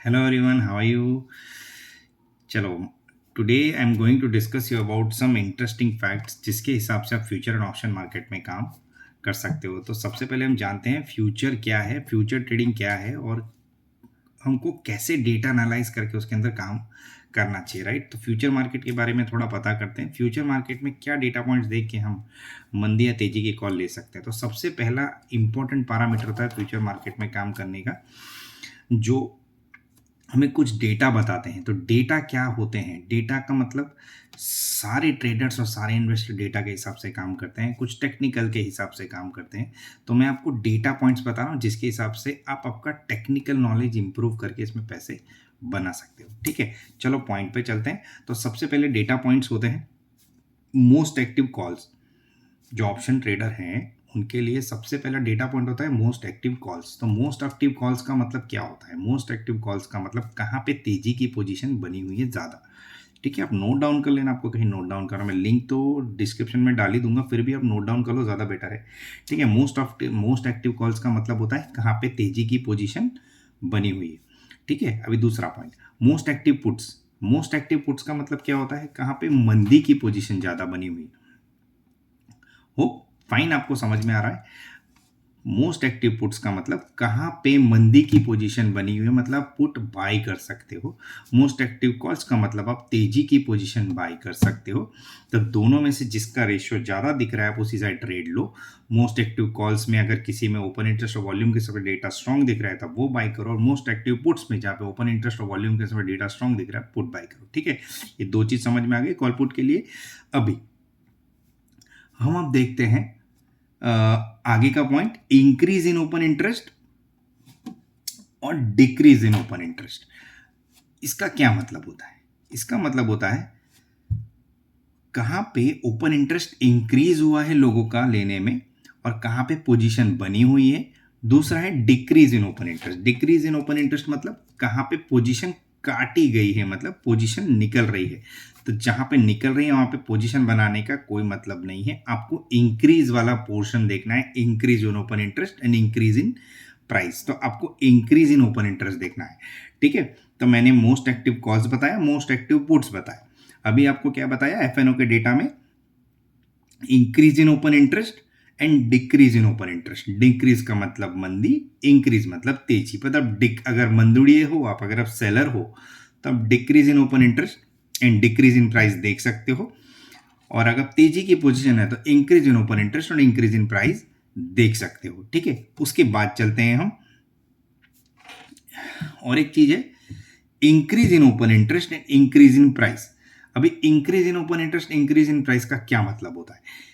Hello everyone, how are you? चलो, today I'm going to discuss you about some interesting facts जिसके हिसाब से आप फ्यूचर एंड ऑप्शन मार्केट में काम कर सकते हो। तो सबसे पहले हम जानते हैं फ्यूचर क्या है, फ्यूचर ट्रेडिंग क्या है और हमको कैसे डेटा एनालाइज करके उसके अंदर काम करना चाहिए, राइट। तो फ्यूचर मार्केट के बारे में थोड़ा पता करते हैं। फ्यूचर मार्केट में क्या डेटा पॉइंट्स देख के हम मंदी या तेजी की कॉल ले सकते हैं। तो सबसे पहला इंपॉर्टेंट पैरामीटर होता है फ्यूचर मार्केट में काम करने का, जो हमें कुछ डेटा बताते हैं। तो डेटा क्या होते हैं? डेटा का मतलब सारे ट्रेडर्स और सारे इन्वेस्टर डेटा के हिसाब से काम करते हैं, कुछ टेक्निकल के हिसाब से काम करते हैं। तो मैं आपको डेटा पॉइंट्स बता रहा हूँ जिसके हिसाब से आप आपका टेक्निकल नॉलेज इंप्रूव करके इसमें पैसे बना सकते हो, ठीक है। चलो पॉइंट पे चलते हैं। तो सबसे पहले डेटा पॉइंट्स होते हैं मोस्ट एक्टिव कॉल्स। जो ऑप्शन ट्रेडर हैं उनके लिए सबसे पहला डेटा पॉइंट होता है मोस्ट एक्टिव कॉल्स। तो मोस्ट एक्टिव कॉल्स का मतलब क्या होता है? मोस्ट एक्टिव कॉल्स का मतलब कहाँ पे तेजी की पोजीशन बनी हुई है ज़्यादा, ठीक है। आप नोट डाउन कर लेना, आपको कहीं नोट डाउन करना, मैं लिंक तो डिस्क्रिप्शन में डाल ही दूंगा, फिर भी आप नोट डाउन कर लो, ज़्यादा बेटर है, ठीक है। मोस्ट एक्टिव कॉल्स का मतलब होता है कहाँ पे तेजी की पोजीशन बनी हुई है, ठीक है। अभी दूसरा point most active puts. Most active puts का मतलब क्या होता है? कहाँ पे मंदी की पोजीशन ज़्यादा बनी हुई है। हो फाइन, आपको समझ में आ रहा है। मोस्ट एक्टिव पुट्स का मतलब कहाँ पे मंदी की पोजीशन बनी हुई है, मतलब पुट बाय कर सकते हो। मोस्ट एक्टिव कॉल्स का मतलब आप तेजी की पोजीशन बाय कर सकते हो। तो दोनों में से जिसका रेशियो ज़्यादा दिख रहा है आप उसी साइड ट्रेड लो। मोस्ट एक्टिव कॉल्स में अगर किसी में ओपन इंटरेस्ट और वॉल्यूम के समय डेटा स्ट्रॉन्ग दिख रहा है तब वो बाय करो, और मोस्ट एक्टिव पुट्स में जहाँ पे ओपन इंटरेस्ट और वॉल्यूम के समय डेटा स्ट्रॉन्ग दिख रहा है पुट बाय करो, ठीक है। ये दो चीज़ समझ में आ गई कॉल पुट के लिए। अभी हम अब देखते हैं आगे का point, increase in open interest और डिक्रीज इन ओपन इंटरेस्ट। इसका क्या मतलब होता है? इसका मतलब होता है कहां पे ओपन इंटरेस्ट इंक्रीज हुआ है लोगों का लेने में और कहां पे पोजीशन बनी हुई है। दूसरा है decrease in open interest. Decrease in open interest मतलब कहां पे पोजीशन काटी गई है, मतलब पोजीशन निकल रही है। तो जहां पे निकल रही है वहां पे पोजीशन बनाने का कोई मतलब नहीं है, आपको इंक्रीज वाला पोर्शन देखना है। Increase in open interest and increase in price. तो आपको इंक्रीज इन ओपन इंटरेस्ट देखना है, ठीक है। तो मैंने मोस्ट एक्टिव कॉल्स बताया, मोस्ट एक्टिव पुट्स बताया। अभी आपको क्या बताया? एफएनओ के डेटा में increase in open interest and decrease in open interest. Decrease का मतलब मंदी, इंक्रीज मतलब तेजी। मतलब अगर मंदुड़िए हो आप, अगर आप सेलर हो तब decrease in open interest and decrease in price देख सकते हो, और अगर तेजी की पोजीशन है तो इंक्रीज इन ओपन इंटरेस्ट और इंक्रीज इन प्राइस देख सकते हो, ठीक है। उसके बाद चलते हैं हम, और एक चीज है increase in open interest and increase in price. अभी increase in open interest increase in price का क्या मतलब होता है?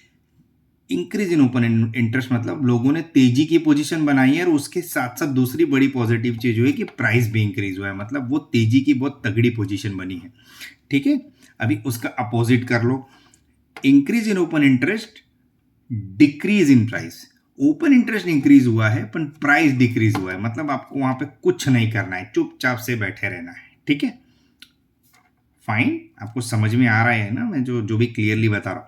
इंक्रीज इन ओपन इंटरेस्ट मतलब लोगों ने तेजी की पोजीशन बनाई है और उसके साथ साथ दूसरी बड़ी पॉजिटिव चीज हुई है कि प्राइस भी इंक्रीज हुआ है, मतलब वो तेजी की बहुत तगड़ी पोजीशन बनी है, ठीक है। अभी उसका अपोजिट कर लो, increase in open interest decrease in price. Open interest increase हुआ है पर प्राइस डिक्रीज हुआ है, मतलब आपको वहां पे कुछ नहीं करना है, चुपचाप से बैठे रहना है, ठीक है। फाइन, आपको समझ में आ रहा है ना मैं जो जो भी क्लियरली बता रहा हूं?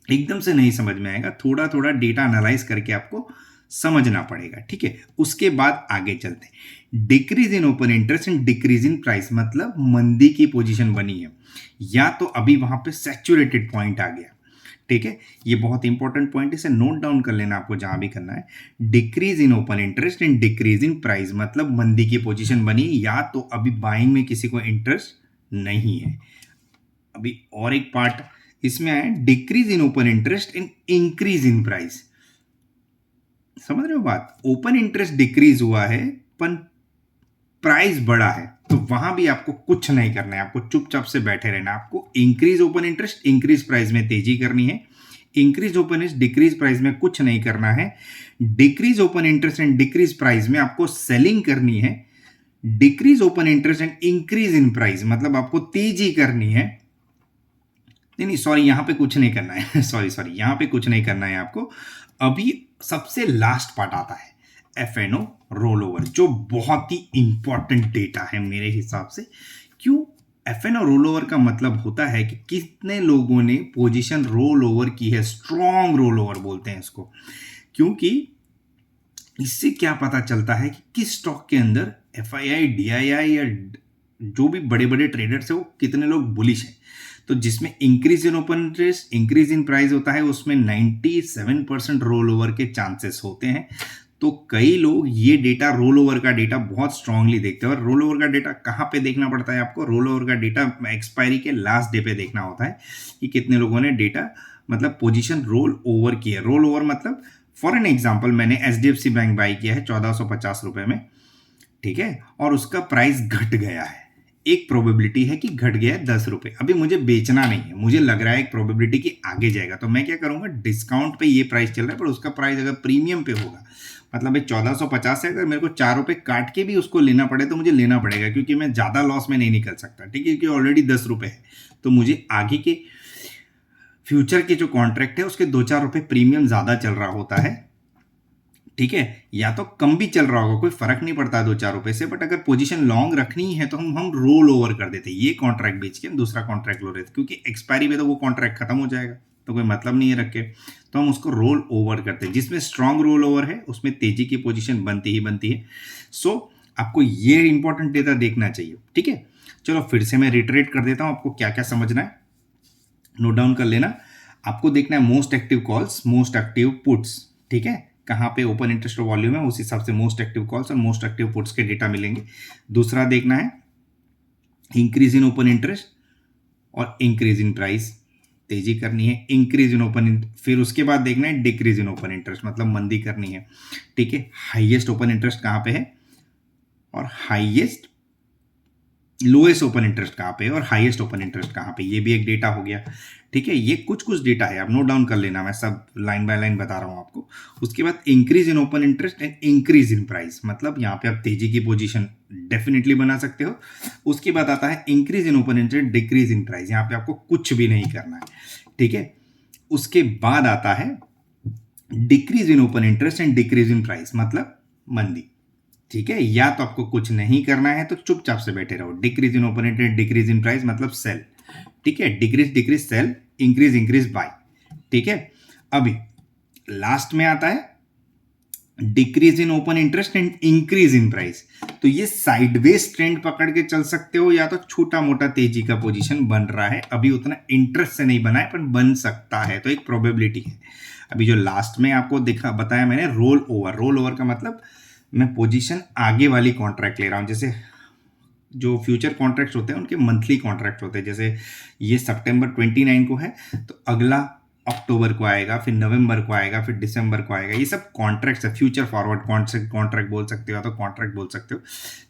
एकदम से नहीं समझ में आएगा, थोड़ा थोड़ा डेटा एनालाइज करके आपको समझना पड़ेगा, ठीक है। उसके बाद आगे चलते हैं, decrease in open interest and decrease in price मतलब मंदी की पोजीशन बनी है या तो अभी वहां पे सैचुरेटेड पॉइंट आ गया, ठीक है। ये बहुत इंपॉर्टेंट पॉइंट है, इसे नोट डाउन कर लेना आपको जहां भी करना है। Decrease in open interest and decrease in price मतलब मंदी की पोजीशन बनी या तो अभी बाइंग में किसी को इंटरेस्ट नहीं है। अभी और एक पार्ट इसमें आए, decrease in open interest and increase in price. समझ रहे हो बात? ओपन इंटरेस्ट डिक्रीज हुआ है पर प्राइस बढ़ा है, तो वहां भी आपको कुछ नहीं करना है, आपको चुपचाप से बैठे रहना है। आपको increase open interest increase price में तेजी करनी है, increase open interest decrease price में कुछ नहीं करना है। Decrease open interest and decrease price में आपको सेलिंग करनी है। Decrease open interest and increase in price मतलब आपको तेजी करनी है। नहीं सॉरी, यहां पे कुछ नहीं करना है सॉरी यहां पे कुछ नहीं करना है आपको। अभी सबसे लास्ट पार्ट आता है एफएनओ रोल ओवर, जो बहुत ही इंपॉर्टेंट डेटा है मेरे हिसाब से। क्यों? एफएनओ रोल ओवर का मतलब होता है कि कितने लोगों ने पोजीशन रोल ओवर की है, स्ट्रॉन्ग रोल ओवर बोलते हैं इसको। क्योंकि इससे क्या पता चलता है कि किस स्टॉक के अंदर FII, DII या जो भी बड़े बड़े ट्रेडर्स है वो कितने लोग बुलिश हैं। तो जिसमें increase in open interest, increase in price होता है, उसमें 97% रोल ओवर के चांसेस होते हैं। तो कई लोग ये डेटा, रोल ओवर का डेटा बहुत स्ट्रांगली देखते हैं। और रोल ओवर का डेटा कहाँ पे देखना पड़ता है आपको? रोल ओवर का डेटा एक्सपायरी के लास्ट डे पे देखना होता है कि कितने लोगों ने डेटा मतलब पोजीशन रोल ओवर की है। रोल ओवर मतलब फॉर एन एग्जांपल मैंने HDFC बैंक बाई किया है 1450 रुपए में, ठीक है, और उसका प्राइस घट गया है। एक प्रोबेबिलिटी है कि घट गया है 10 रुपए। अभी मुझे बेचना नहीं है, मुझे लग रहा है एक प्रोबेबिलिटी कि आगे जाएगा, तो मैं क्या करूंगा, डिस्काउंट पे ये प्राइस चल रहा है पर उसका प्राइस अगर प्रीमियम पे होगा, मतलब 1450 से अगर मेरे को 4 रुपए काट के भी उसको लेना पड़े तो मुझे लेना पड़ेगा, क्योंकि मैं ज़्यादा लॉस में नहीं निकल सकता, ठीक है, क्योंकि ऑलरेडी 10 रुपए है। तो मुझे आगे के फ्यूचर के जो कॉन्ट्रैक्ट है उसके 2-4 रुपए प्रीमियम ज़्यादा चल रहा होता है, ठीक है, या तो कम भी चल रहा होगा, कोई फर्क नहीं पड़ता 2-4 रुपए से। बट अगर पोजीशन लॉन्ग रखनी है तो हम रोल ओवर कर देते, ये कॉन्ट्रैक्ट बेच के हम दूसरा कॉन्ट्रैक्ट लो लेते, क्योंकि एक्सपायरी पे तो वो कॉन्ट्रैक्ट खत्म हो जाएगा, तो कोई मतलब नहीं है रख के, तो हम उसको रोल ओवर करते हैं। जिसमें स्ट्रांग रोल ओवर है उसमें तेजी की पोजीशन बनती ही बनती है। सो आपको ये इंपॉर्टेंट डेटा देखना चाहिए, ठीक है। चलो फिर से मैं रिटरेट कर देता हूँ आपको क्या क्या समझना है, नोट डाउन कर लेना। आपको देखना है most active calls, most active puts, ठीक है, कहाँ पे ओपन इंटरेस्ट और वॉल्यूम है उस हिसाब से मोस्ट एक्टिव कॉल्स और मोस्ट एक्टिव पुट्स के डेटा मिलेंगे। दूसरा देखना है इंक्रीज इन ओपन इंटरेस्ट और इंक्रीज इन प्राइस, तेजी करनी है, इंक्रीज इन ओपन, फिर उसके बाद देखना है डिक्रीज इन ओपन इंटरेस्ट, मतलब मंदी करनी है, ठीक है। हाईएस्ट ओपन इंटरेस्ट कहाँ पे है और हाईएस्ट लोएस्ट ओपन इंटरेस्ट कहाँ पे है और हाईएस्ट ओपन इंटरेस्ट कहाँ पे, ये भी एक डेटा हो गया, ठीक है। ये कुछ डेटा है, आप नोट डाउन कर लेना, मैं सब लाइन बाय लाइन बता रहा हूँ आपको। उसके बाद increase in open interest and increase in price, मतलब यहाँ पे आप तेजी की पोजीशन डेफिनेटली बना सकते हो। उसके बाद आता है increase in open interest, decrease in price, यहाँ पे आपको कुछ भी नहीं करना है, ठीक है। उसके बाद आता है decrease in open interest and decrease in price, मतलब मंदी, ठीक है। या तो आपको कुछ नहीं करना है तो चुपचाप से बैठे रहो। Decrease in open interest, decrease in price मतलब सेल, ठीक है, डिक्रीज सेल, इंक्रीज बाय, ठीक है। अभी लास्ट में आता है decrease in open interest and increase in price. तो ये साइडवेज ट्रेंड पकड़ के चल सकते हो या तो छोटा मोटा तेजी का पोजीशन बन रहा है, अभी उतना इंटरेस्ट से नहीं बना है पर बन सकता है, तो एक प्रोबेबिलिटी है। अभी जो लास्ट में आपको बताया मैंने रोल ओवर का मतलब मैं पोजीशन आगे वाली कॉन्ट्रैक्ट ले रहा हूं। जैसे जो फ्यूचर कॉन्ट्रैक्ट्स होते हैं उनके मंथली कॉन्ट्रैक्ट होते हैं, जैसे ये सितंबर 29 को है तो अगला अक्टूबर को आएगा, फिर नवंबर को आएगा, फिर दिसंबर को आएगा। ये सब कॉन्ट्रैक्ट्स है, फ्यूचर फॉरवर्ड कॉन्ट्रैक्ट बोल सकते हो, तो कॉन्ट्रैक्ट बोल सकते हो।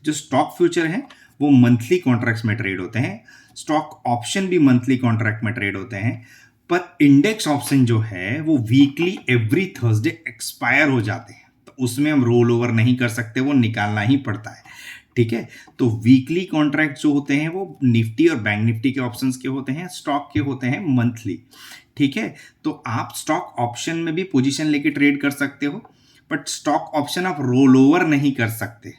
जो स्टॉक फ्यूचर है वो मंथली कॉन्ट्रैक्ट्स में ट्रेड होते हैं, स्टॉक ऑप्शन भी मंथली कॉन्ट्रैक्ट में ट्रेड होते हैं, पर इंडेक्स ऑप्शन जो है वो वीकली एवरी थर्सडे एक्सपायर हो जाते हैं, तो उसमें हम रोल ओवर नहीं कर सकते, वो निकालना ही पड़ता है, ठीक है। तो वीकली कॉन्ट्रैक्ट जो होते हैं वो निफ्टी और बैंक निफ्टी के ऑप्शंस के होते हैं, स्टॉक के होते हैं मंथली, ठीक है। तो आप स्टॉक ऑप्शन में भी पोजीशन लेके ट्रेड कर सकते हो, बट स्टॉक ऑप्शन आप रोल ओवर नहीं कर सकते,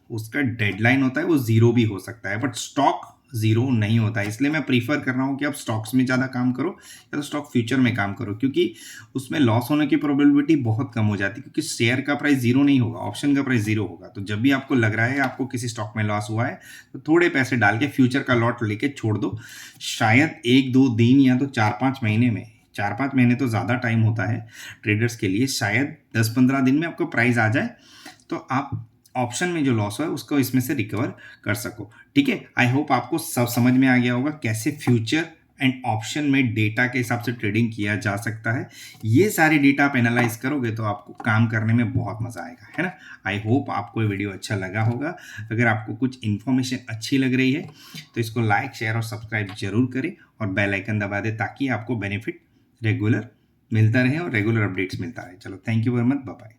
उसका डेडलाइन होता है, वो जीरो भी हो सकता है, बट स्टॉक जीरो नहीं होता है। इसलिए मैं प्रीफर कर रहा हूँ कि आप स्टॉक्स में ज़्यादा काम करो या तो स्टॉक फ्यूचर में काम करो, क्योंकि उसमें लॉस होने की प्रोबेबिलिटी बहुत कम हो जाती है, क्योंकि शेयर का प्राइस जीरो नहीं होगा, ऑप्शन का प्राइस जीरो होगा। तो जब भी आपको लग रहा है आपको किसी स्टॉक में लॉस हुआ है तो थोड़े पैसे डाल के फ्यूचर का लॉट लेके छोड़ दो, शायद 1-2 दिन या तो 4-5 महीने में, 4-5 महीने तो ज़्यादा टाइम होता है ट्रेडर्स के लिए, शायद 10-15 दिन में आपको प्राइस आ जाए तो आप ऑप्शन में जो लॉस है उसको इसमें से रिकवर कर सको, ठीक है। आई होप आपको सब समझ में आ गया होगा कैसे फ्यूचर एंड ऑप्शन में डेटा के हिसाब से ट्रेडिंग किया जा सकता है। ये सारे डेटा आप एनालाइज करोगे तो आपको काम करने में बहुत मजा आएगा, है ना। आई होप आपको ये वीडियो अच्छा लगा होगा। अगर आपको कुछ इन्फॉर्मेशन अच्छी लग रही है तो इसको लाइक, शेयर और सब्सक्राइब जरूर करें और बेल आइकन दबा दें ताकि आपको बेनिफिट रेगुलर मिलता रहे और रेगुलर अपडेट्स मिलता रहे। चलो, thank you very much, bye bye.